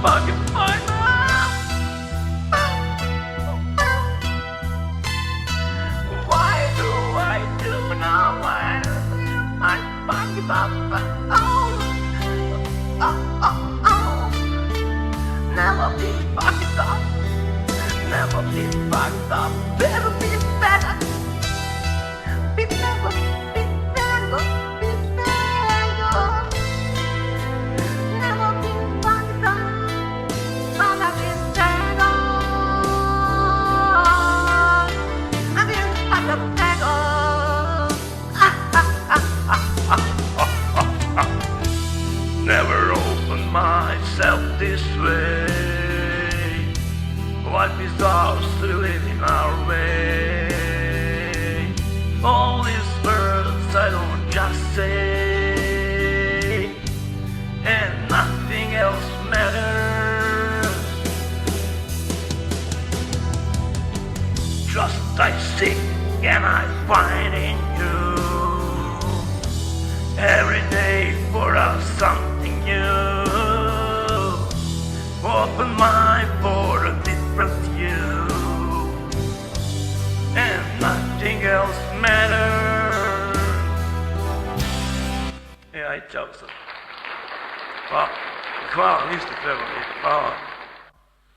fucking find love. Why do I do now? I fucking up. Never be fucked up. Never be fucked up. Better be better. Be better. Be better. Be better. Never be fucked up. Never be better. I've been fucked up better. Never open myself this way. Life is ours to live in our way. All these words I don't just say, and nothing else matters. Just I seek and I find in you every day for us something new. Open mind for a different you, and nothing else matters. Ja, I čao sad. Hvala, ništa treba. Hvala.